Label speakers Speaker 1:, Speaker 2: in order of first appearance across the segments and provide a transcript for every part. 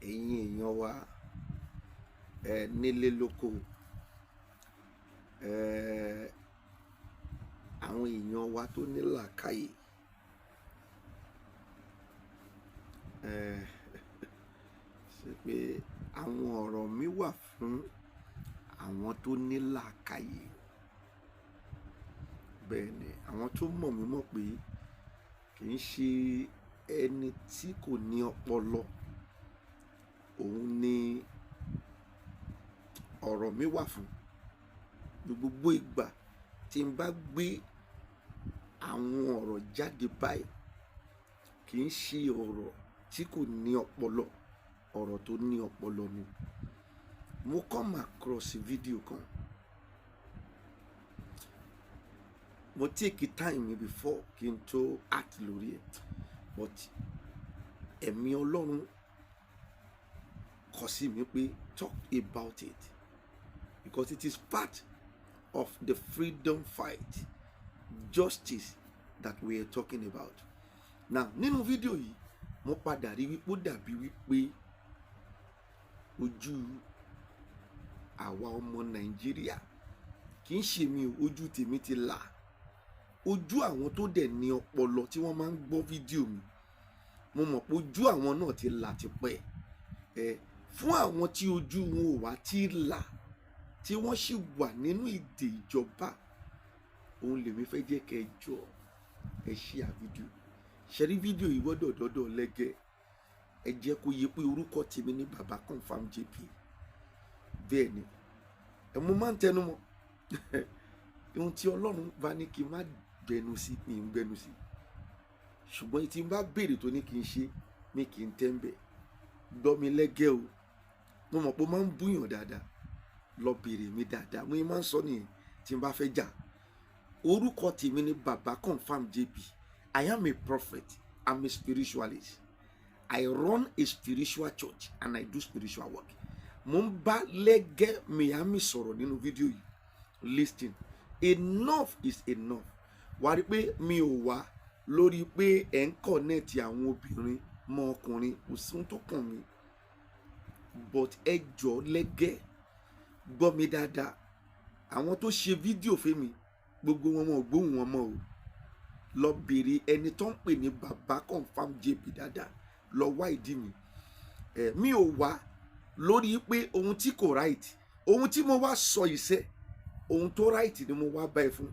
Speaker 1: ẹ̀yin èèyàn wa nílé lóko, àwọn èèyàn wa tó ní làákàyè, ṣe pé àwọn ọ̀rọ̀ mi wà fún àwọn tó ní làákàyè. Bẹ́ẹ̀ ni, àwọn tó mọ̀ mí mọ̀ pé kì í ṣe ẹni tí kò ní ọpọlọ òun ni ọ̀rọ̀ mi wà fún. Gbogbo ìgbà tí n bá gbé àwọn ọ̀rọ̀ jáde báyìí, kì í ṣe ọ̀rọ̀ tí kò ní ọpọlọ, ọ̀rọ̀ tó ní ọpọlọ ni. Mo come across fídíò kan, mo take time mi before kí n tó act lórí ẹ̀, but ẹ̀mí Ọlọ́run kọ sí mi pé talk about it because it is part of the freedom fight, justice that we are talking about. Now, nínú fídíò yìí mo padà rí wípé ó dàbí wípé ojú àwa ọmọ Nàìjíríà, kì í ṣe mi, ojú tèmi ti là. Ojú àwọn tó dẹ̀ ní ọpọlọ tí wọ́n máa ń gbọ́ fídíò mi, mo mọ̀ pé ojú àwọn náà ti là tipẹ́. Fún àwọn tí ojú wọn ò wá tí là, tí wọ́n sì wà nínú ìdè ìjọba, òun lèmi fẹ́ jẹ́ kẹ́ ẹ jọ ẹ share fídíò. Ṣẹ́rí fídíò yìí gbọ́dọ̀ dọ́dọ̀ Légé. Ẹ jẹ́ kó yé pé orúkọ tèmi ní Baba Confirm JP. Bẹ́ẹ̀ ni, mo máa ń tẹnu mọ́ ohun tí Ọlọ́run bá ní kí n má gbẹnu sí, mi ń gbẹnu sí. Ṣùgbọ́n tí n bá béèrè tó ní kí n ṣe, mi kì í tẹ́ńbẹ̀. Gbọ́ mi Légé o, mo mọ̀ pé ó máa ń búyàn dáadáa, lọ béèrè mi dáadáa. Mo máa ń sọ nìyẹn tí n bá fẹ́ jà. Orúkọ tèmi ní Baba Confirm JP. I am a prophet, I'm a spiritualist. I run a spiritual church and I do spiritual work. Mo ń bá Légé Miami sọ̀rọ̀ nínú fídíò yìí. Listen, enough is enough. Wá rí pé mi ò wá lórí pé ẹ̀ ń connect àwọn obìnrin mọ́ ọkùnrin, kò sí ohun tó kàn mí. But ẹ jọ Légé, gbọ́ mi dáadáa. Àwọn tó ṣe fídíò fún mi, gbogbo wọn ò gbóhùn wọn mọ́ o. Lọ béèrè ẹni tó ń pè ní Baba Confirm JP dáadáa, lọ wá ìdí mi. Mi ò wá lórí pé ohun tí kò right, ohun tí mo wá sọ ìṣe, ohun tó right ni mo wá bá ẹ fún.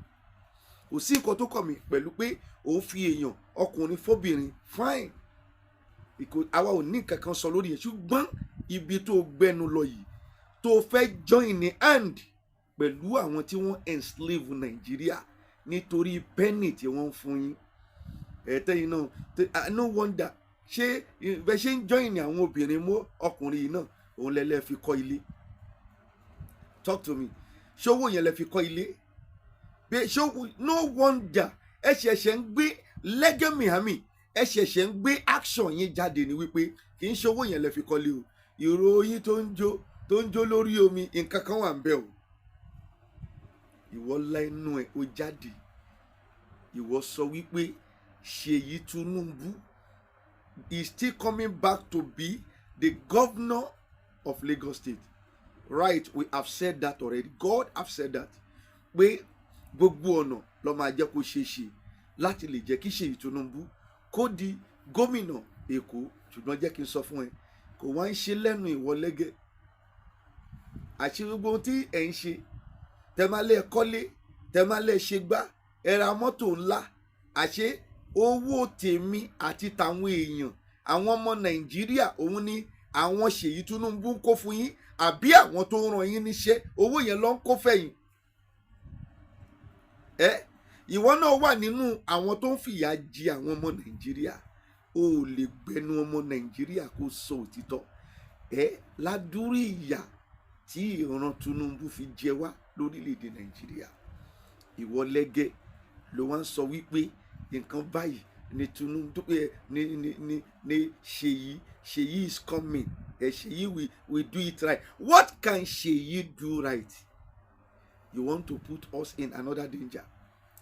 Speaker 1: Kò sí nǹkan tó kàn mí pẹ̀lú pé òun fi èèyàn ọkùnrin fóbìnrin, fine. Àwa ò ní nǹkan kan sọ lórí ẹ̀, ṣùgbọ́n ibi tó gbẹnu lọ yìí, tó fẹ́ join ní hand pẹ̀lú àwọn tí wọ́n enslave Nàìjíríà nítorí penny tí wọ́n ń fún yín. Ẹ̀tẹ́yìn náà, no wonder ṣé bẹ́ẹ̀ ṣe ń join ní àwọn obìnrin mọ́ ọkùnrin yìí náà, òun lẹ́lẹ́ fi kọ́ ilé. Talk to me. Ṣé owó yẹn lẹ fi kọ́ ilé? No wonder ẹ ṣẹ̀ṣẹ̀ ń gbé Légé Miami, ẹ ṣẹ̀ṣẹ̀ ń gbé action yín jáde ní wípé kì í ṣe owó yẹn lẹ fi kọ́lé o. Ìròyìn tó ń jó lórí omi, nǹkan kan wà ń bẹ o. Ìwọ lẹ́nu ẹ̀ ó jáde, ìwọ sọ wípé Ṣèyí Tinubu is still coming back to be the governor of Lagos State. Right, we have said that already. God have said that. Pé gbogbo ọ̀nà ló máa jẹ́ kó ṣe láti lè jẹ́ kí Ṣèyí Tinubu kó di gómìnà Èkó. Ṣùgbọ́n jẹ́ kí n sọ fún ẹ, kò wá ń ṣe lẹ́nu ìwọ Légé. Àṣé gbogbo ohun tí ẹ̀ ń ṣe, tẹ máa lé kọ́lé, tẹ máa lé ṣe gbá, ẹ ra mọ́tò ńlá. Àṣé owó tèmi àti tàwọn èèyàn, àwọn ọmọ Nàìjíríà, òun ni àwọn Ṣèyí Tinubu ń kó fún yín, àbí àwọn tó ń ràn yín níṣẹ́, owó yẹn ló ń kó fẹ̀yìn. Ìwọ náà wà nínú àwọn tó ń fìyà jẹ àwọn ọmọ Nàìjíríà. O ò lè gbẹnu ọmọ Nàìjíríà kó sọ òtítọ́. Ládùúrú ìyà tí ìran Tinubu fi jẹ wá lórílẹ̀‐èdè Nàìjíríà. Ìwọ Légé ló wá ń sọ wípé nǹkan báyìí ni Tinubu ni Ṣèyí is coming. Ṣèyí will do it right. What can Ṣèyí do right? You want to put us in another danger.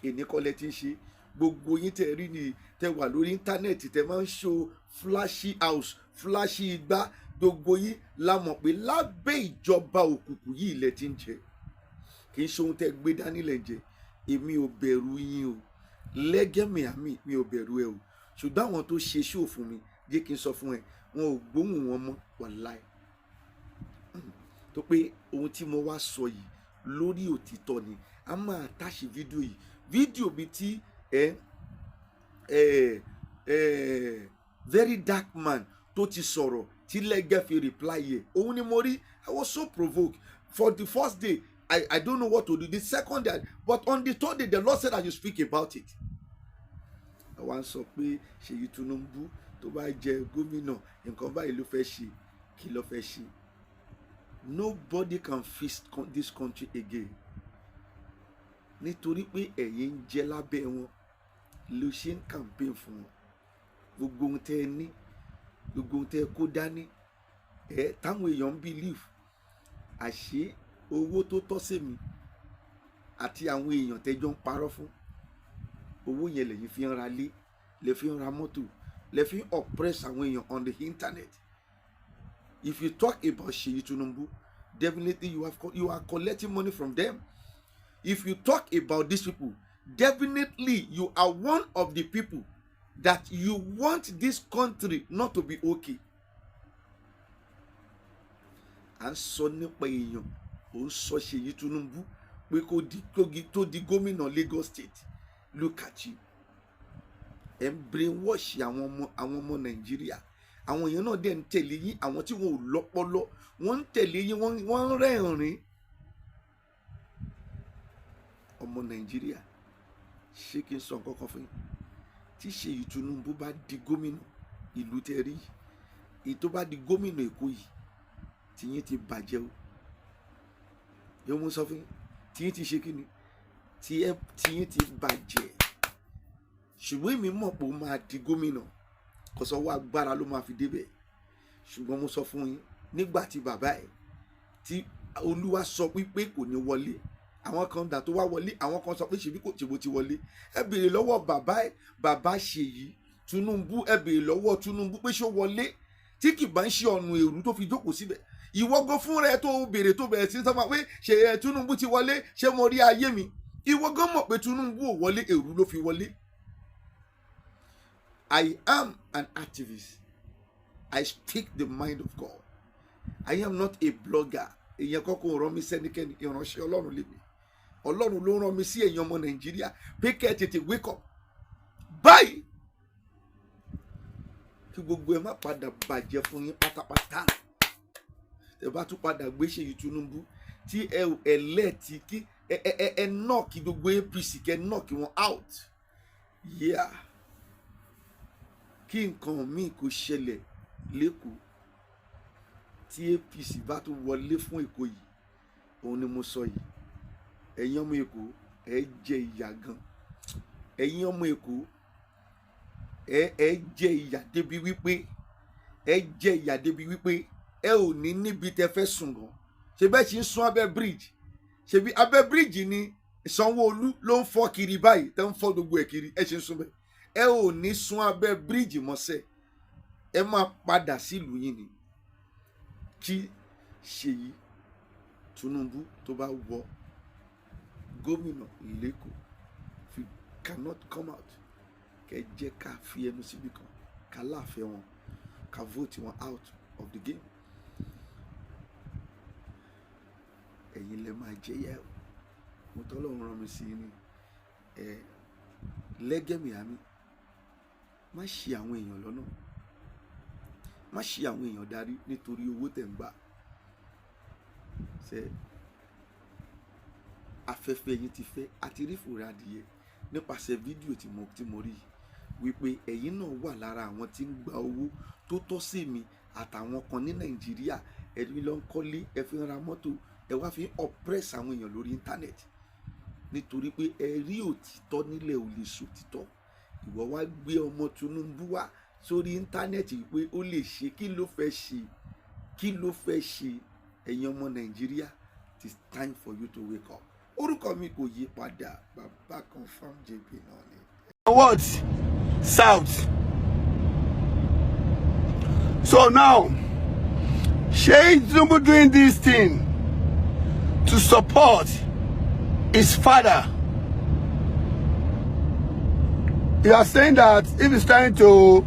Speaker 1: Èní kọ́ lẹ ti ń ṣe, gbogbo yín tẹ rí ni tẹ wà lórí íńtánẹ́ẹ̀tì tẹ máa ń show flashy house flashy igbá, gbogbo yín la mọ̀ pé lábẹ́ ìjọba òkùnkùn yìí ilẹ̀ ti ń jẹ, kì í ṣe ohun tẹ gbé dání lẹ̀ jẹ. Èmi ò bẹ̀rù yín o, lẹ́gẹ̀mí àmì mi ò bẹ̀rù ẹ o, ṣùgbọ́n àwọn tó ṣe ṣó fún mi jẹ́ kí n sọ fún ẹ, wọn ò gbóhùn wọn mọ́ wàláì. Tó pé ohun tí mo wá sọ yìí lórí òtítọ́ ni, a máa táṣì fídíò yìí, fídíò bíi tí very dark man tó ti sọ̀rọ̀ tí Légé fi reply yẹ, òun ni mo rí. I was so provoked. For the first day I don't know what to do. The second day, but on the third day the Lord said I should speak about it. Àwa ń sọ pé Ṣèyí Tinubu tó bá jẹ gómìnà nǹkan báyìí ló fẹ́ ṣe, kí ló fẹ́ ṣe? Nobody can fix this country again. Nítorí pé ẹ̀yin ń jẹ lábẹ́ wọn ló ṣe ń campaign fún wọn. Gbogbo ohun tẹ́ ẹ ní, gbogbo ohun tẹ́ ẹ kó dání, táwọn èèyàn ń believe àṣé owó tó tọ́ sí mi àti àwọn èèyàn tẹ́jọ́ ń parọ́ fún, owó yẹn lẹ́yìn fi ń ra lé, lẹ́ fi ń ra mọ́tò, lẹ́ fi ń oppress àwọn èèyàn on the internet. If you talk about Ṣèyí Tinubu, definitely you are collecting money from them. If you talk about these people, definitely you are one of the people that you want this country not to be okay. À ń sọ nípa èèyàn, ó ń sọ Ṣèyí Tinubu pé kó di gómìnà Lagos State. Look at you. Ẹ ń brainwash àwọn ọmọ Nàìjíríà. Àwọn èèyàn náà dẹ̀ ń tẹ̀lé yín, àwọn tí wọn ò lọ́pọlọ wọ́n ń tẹ̀lé yín, wọ́n ń rẹ́rìn-ín. Ọmọ Nàìjíríà, ṣé kí n sọ nǹkan kan fún yín? Tí Ṣèyí Tinubu bá di gómìnà ìlú tẹ́ rí, èyí tó bá di gómìnà Èkó yìí, tiyín ti bàjẹ́ o. Yóò mú sọ fún yín, tiyín ti ṣe kí ni? Tiyín ti bàjẹ́. Ṣùgbọ́n èmi mọ̀ pé ó máa di gómìnà, kò sọ wá agbára ló máa fi débẹ̀. Ṣùgbọ́n mo sọ fún yín, nígbà tí bàbá ẹ̀ tí Olúwa sọ wípé kò ní wọlé, àwọn kan dà tó wá wọlé, àwọn kan sọ pé ṣebí kò tìbò ti wọlé. Ẹ béèrè lọ́wọ́ bàbá Ṣèyí Tinubu, ẹ béèrè lọ́wọ́ Tinubu pé ṣó wọlé, tí kì bá ń ṣe ọ̀nà èrú tó fi jókòó síbẹ̀. Ìwọ gan fún rẹ tó béèrè tó bẹ̀rẹ̀ sí sọ pé ṣe Tinubu ti wọlé, ṣé mo rí ayé mi? Ìwọ gan mọ̀ pé Tinubu ò wọlé, èrú ló fi wọlé. I am an activist. I speak the mind of God. I am not a blogger. Èèyàn kọ́kọ́ rán mi sẹ́nikẹ́ni, ìránṣẹ́ Ọlọ́run lèmi. Ọlọ́run ló rán mi sí ẹ̀yin ọmọ Nàìjíríà pé kẹ́ ẹ tètè wake up. Báyìí kí gbogbo ẹ má padà bàjẹ́ fún yín pátápátá. Ẹ bá tún padà gbé Ṣèyí Tinubu tí ẹ ẹlẹ́ẹ̀tì kí ẹ knock gbogbo APC kẹ́ knock wọn out. Yeah. Kí nǹkan míì kó ṣẹlẹ̀ lÉkòó tí APC bá tún wọlé fún Èkó yìí, òun ni mo sọ yìí. Ẹ̀yin ọmọ Èkó, ẹ jẹ ìyà gan. Ẹ̀yin ọmọ Èkó, ẹ jẹ ìyà débi wípé ẹ ò ní níbi tẹ́ fẹ́ sùn gan. Ṣé bẹ́ẹ̀ ṣe ń sún abẹ́ bridge? Ṣebí abẹ́ bridge ni Sanwó-Olú ló ń fọ́ kiri báyìí, tẹ́ ń fọ́ gbogbo ẹ̀ kiri, ẹ ṣe ń sún bẹ́ẹ̀. Ẹ ò ní sún abẹ́ bridge mọ́sẹ̀, ẹ máa padà sílùú yín ni. Kí Ṣèyí Tinubu tó bá wọ gómìnà l'Ékòó, if you cannot come out, kẹ́ jẹ́ ká fi ẹnu síbi kan, ká láàfẹ́ wọn, ká vote wọn out of the game. Ẹ̀yin lẹ máa jẹ́ yẹ́ o. Mo tọ́lọ́run rán mi sí ní lẹ́gẹ̀mí àmì. Má ṣì àwọn èèyàn lọ́nà, má ṣì àwọn èèyàn darí nítorí owó tẹ̀ ń gbà. Ṣé afẹ́fẹ́ yín ti fẹ́ àti rí fòrè adìyẹ nípasẹ̀ fídíò tí mo rí wípé ẹ̀yin náà wà lára àwọn tí ń gba owó tó tọ́ sí mi àtàwọn kan ní Nàìjíríà. Ẹ̀yin ló ń kọ́lé, ẹ fi ń ra mọ́tò, ẹ wá fi ń oppress àwọn èèyàn lórí íńtánẹ́ẹ̀tì nítorí pé ẹ rí òtítọ́ nílẹ̀ ò lè ṣòtítọ́. Ìwọ wá gbé ọmọ Tinubu wá sórí íńtánẹ́ẹ̀tì pé ó lè ṣe, kí ló fẹ́ ṣe? Ẹ̀yin ọmọ Nàìjíríà, it is time for you to wake up. Orúkọ mi kò yí padà, bàbá Confirm JP náà ni.
Speaker 2: what? South. So now, Sheikh Tinubu doing this thing to support his father. You are saying that if he's trying to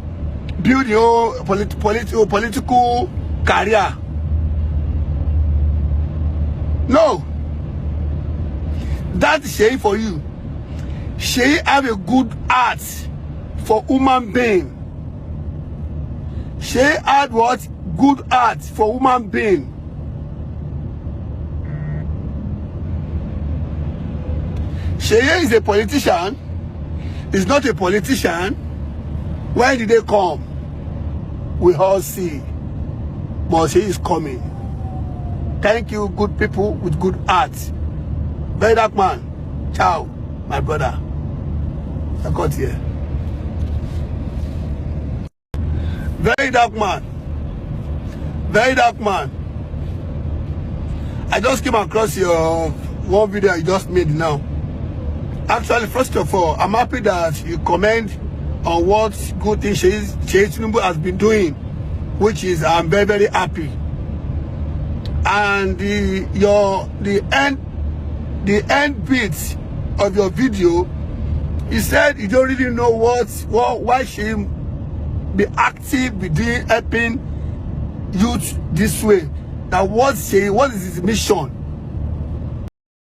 Speaker 2: build your political career. No. That's Sheikh for you. Sheikh have a good heart for human being. Sheikh had what? Good heart for human being. Sheikh is a politician. He's not a politician. When did they come? We all see. But Sheikh is coming. Thank you, good people with good hearts. Very dark man. Ciao, my brother. I got here. Very dark man. Very dark man. I just came across your one video you just made now. Actually, first of all, I'm happy that you comment on what good thing Sheikh Tinubu has been doing, which is I'm very, very happy. And the end bit of your video, you said you don't really know why she be active, be doing helping youth this way. That what is his mission?